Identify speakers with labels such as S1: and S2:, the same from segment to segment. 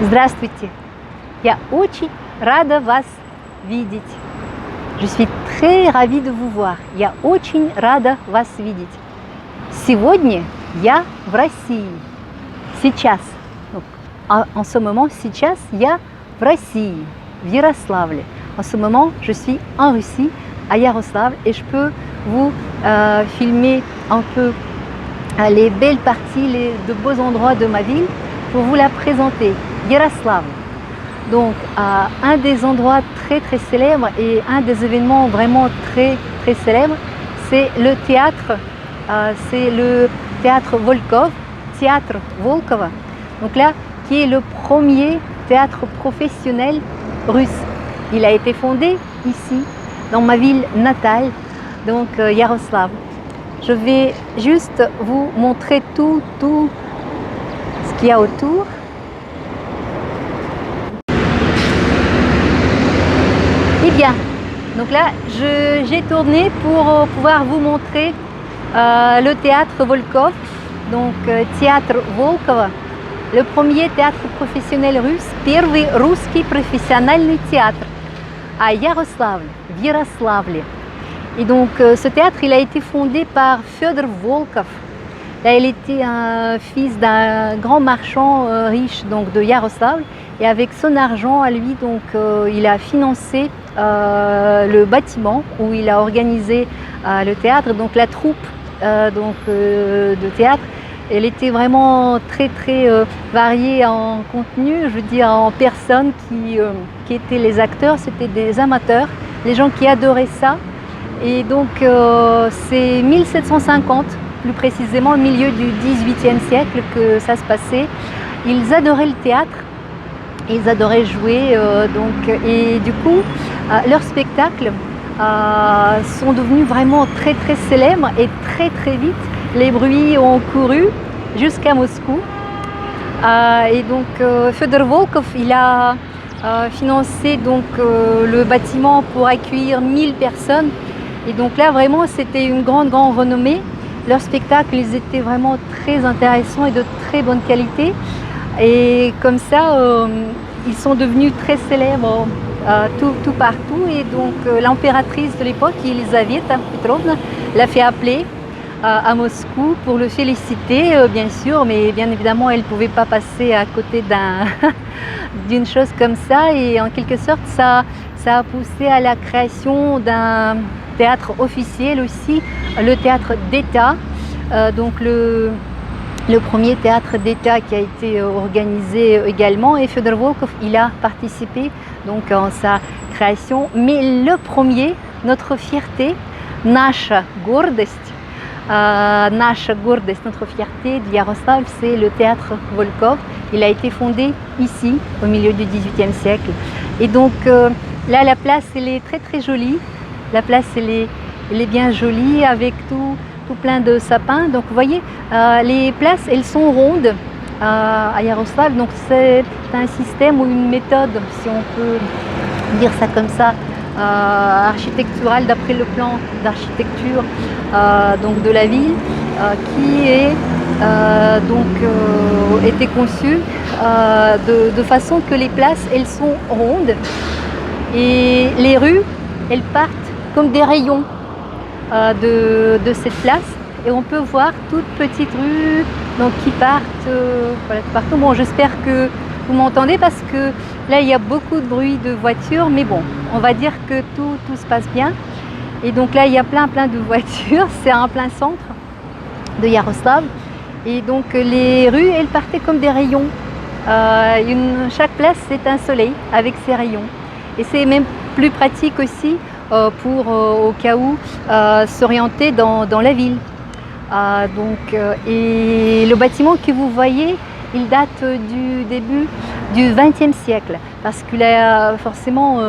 S1: Здравствуйте! Я очень рада вас видеть. Je suis très ravie de vous voir. Я очень рада вас видеть. Сегодня я в России. Сейчас. En ce moment, сейчас я в России, в Ярославле. En ce moment, je suis en Russie, à Yaroslavl, et je peux vous filmer un peu les belles parties, de beaux endroits de ma ville pour vous la présenter. Yaroslavl. Donc, un des endroits très très célèbres et un des événements vraiment très très célèbres, c'est le théâtre Volkov, théâtre Volkova. Donc là, qui est le premier théâtre professionnel russe. Il a été fondé ici, dans ma ville natale, donc Yaroslavl. Je vais juste vous montrer tout ce qu'il y a autour. Eh bien, donc là, j'ai tourné pour pouvoir vous montrer le théâtre Volkov, donc théâtre Volkova, le premier théâtre professionnel russe, первый русский профессиональный тhéâtre à Yaroslavl, в Ярославле. Et donc ce théâtre, il a été fondé par Fyodor Volkov. Là, il était un fils d'un grand marchand riche donc de Yaroslavl, et avec son argent à lui, donc il a financé le bâtiment où il a organisé le théâtre. Donc la troupe de théâtre, elle était vraiment très variée en contenu, je veux dire en personnes qui étaient les acteurs. C'était des amateurs, les gens qui adoraient ça. Et donc c'est 1750, plus précisément le milieu du XVIIIe siècle que ça se passait. Ils adoraient le théâtre, ils adoraient jouer, et du coup leurs spectacles sont devenus vraiment très célèbres, et très vite les bruits ont couru jusqu'à Moscou. Et donc Fyodor Volkov, il a financé donc le bâtiment pour accueillir 1000 personnes. Et donc là vraiment c'était une grande renommée. Leurs spectacles, ils étaient vraiment très intéressants et de très bonne qualité. Et comme ça, ils sont devenus très célèbres tout partout. Et donc l'impératrice de l'époque, Elisaveta Petrovna, l'a fait appeler à Moscou pour le féliciter, bien sûr, mais bien évidemment elle ne pouvait pas passer à côté d'une chose comme ça. Et en quelque sorte, ça a poussé à la création d'un théâtre officiel aussi, le théâtre d'État, donc le premier théâtre d'État qui a été organisé également, et Fyodor Volkov, il a participé donc en sa création. Mais le premier, notre fierté, наша гордость, notre fierté de Yaroslavl, c'est le théâtre Volkov. Il a été fondé ici, au milieu du XVIIIe siècle. Et donc là, la place, elle est très jolie. La place, elle est bien jolie, avec tout plein de sapins. Donc vous voyez, les places, elles sont rondes à Yaroslavl. Donc c'est un système ou une méthode, si on peut dire ça comme ça, architecturale, d'après le plan d'architecture donc de la ville, qui est été conçu de façon que les places, elles sont rondes, et les rues, elles partent comme des rayons de cette place, et on peut voir toutes petites rues donc, qui partent partout. Bon, j'espère que vous m'entendez, parce que là il y a beaucoup de bruit de voitures, mais bon, on va dire que tout se passe bien. Et donc là il y a plein de voitures, c'est en plein centre de Yaroslavl, et donc les rues, elles partaient comme des rayons. Chaque place, c'est un soleil avec ses rayons, et c'est même plus pratique aussi pour au cas où s'orienter dans la ville. Et le bâtiment que vous voyez, il date du début du XXe siècle, parce qu'il a forcément,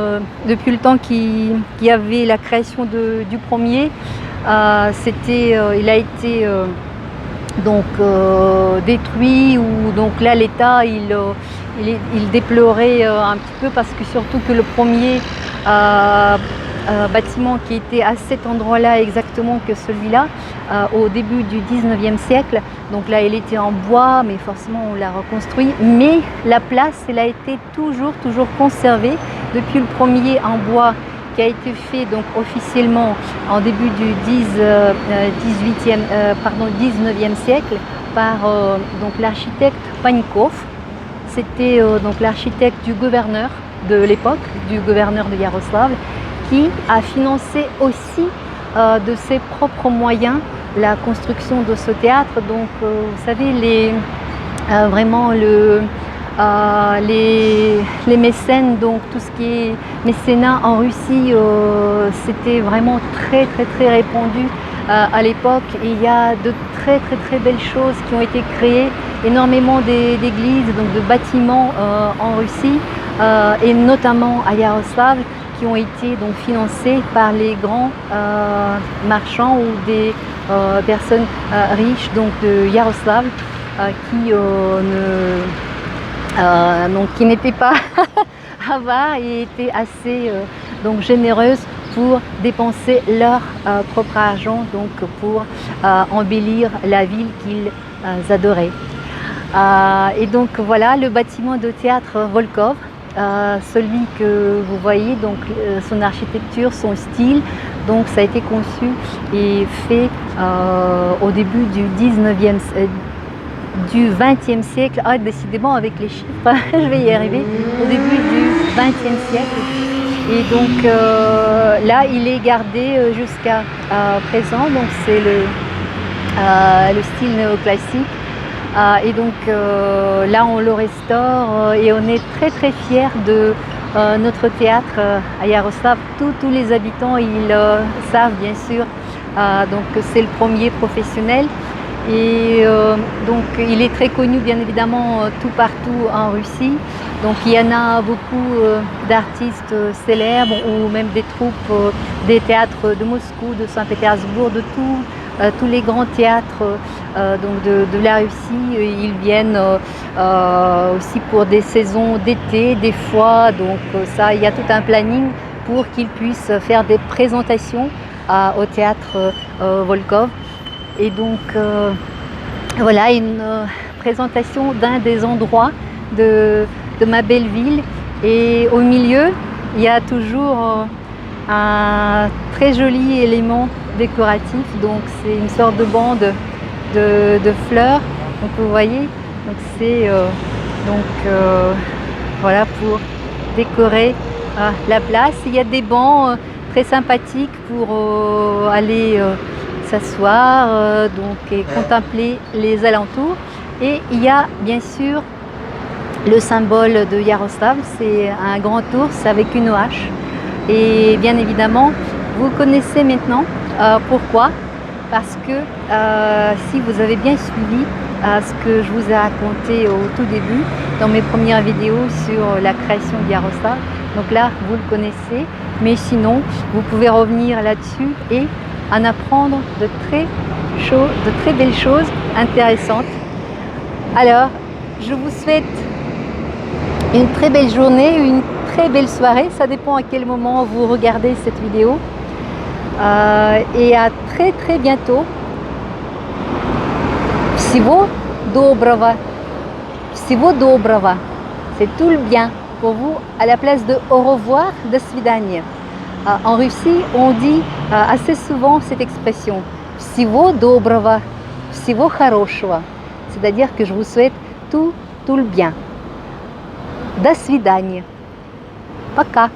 S1: depuis le temps qu'il y avait la création du premier, il a été détruit, ou donc là l'État il déplorait un petit peu, parce que surtout que le premier bâtiment qui était à cet endroit-là exactement que celui-là au début du 19e siècle. Donc là, il était en bois, mais forcément on l'a reconstruit. Mais la place, elle a été toujours conservée depuis le premier en bois qui a été fait donc officiellement en début du 19e siècle par donc l'architecte Panikov. C'était donc l'architecte du gouverneur de l'époque, du gouverneur de Iaroslavl, qui a financé aussi de ses propres moyens la construction de ce théâtre. Donc vous savez, vraiment les mécènes, donc tout ce qui est mécénat en Russie, c'était vraiment très répandu à l'époque. Et il y a de très belles choses qui ont été créées, énormément d'églises, donc de bâtiments en Russie et notamment à Iaroslavl, qui ont été donc financés par les grands marchands ou des personnes riches donc de Iaroslavl qui n'étaient pas avares et étaient assez donc généreuses pour dépenser leur propre argent donc pour embellir la ville qu'ils adoraient. Et donc voilà le bâtiment de théâtre Volkov. Celui que vous voyez, donc son architecture, son style, donc ça a été conçu et fait au début du 20e siècle. Ah, décidément avec les chiffres, je vais y arriver. Au début du 20e siècle. Et donc là, il est gardé jusqu'à présent. Donc c'est le style néoclassique. Et donc là on le restaure et on est très fiers de notre théâtre à Iaroslavl. Tous les habitants ils savent bien sûr donc que c'est le premier professionnel et donc il est très connu bien évidemment tout partout en Russie. Donc il y en a beaucoup d'artistes célèbres ou même des troupes des théâtres de Moscou, de Saint-Pétersbourg, de tous les grands théâtres donc de la Russie. Ils viennent aussi pour des saisons d'été des fois, donc ça il y a tout un planning pour qu'ils puissent faire des présentations au théâtre Volkov. Et donc voilà une présentation d'un des endroits de ma belle ville, et au milieu il y a toujours un très joli élément décoratif, donc c'est une sorte de bande de fleurs, donc vous voyez, donc c'est voilà pour décorer la place. Il y a des bancs très sympathiques pour aller s'asseoir donc et contempler les alentours. Et il y a bien sûr le symbole de Iaroslavl, c'est un grand ours avec une hache. Et bien évidemment, vous connaissez maintenant pourquoi. Parce que si vous avez bien suivi ce que je vous ai raconté au tout début, dans mes premières vidéos sur la création d'Iaroslavl, donc là vous le connaissez, mais sinon vous pouvez revenir là-dessus et en apprendre de très belles choses intéressantes. Alors, je vous souhaite une très belle journée, une très belle soirée, ça dépend à quel moment vous regardez cette vidéo. Et à très bientôt. Всего доброго. Всего доброго. C'est tout le bien pour vous à la place de au revoir, до свидания. En Russie, on dit assez souvent cette expression Всего доброго, всего хорошего. C'est-à-dire que je vous souhaite tout le bien. До свидания. Пока.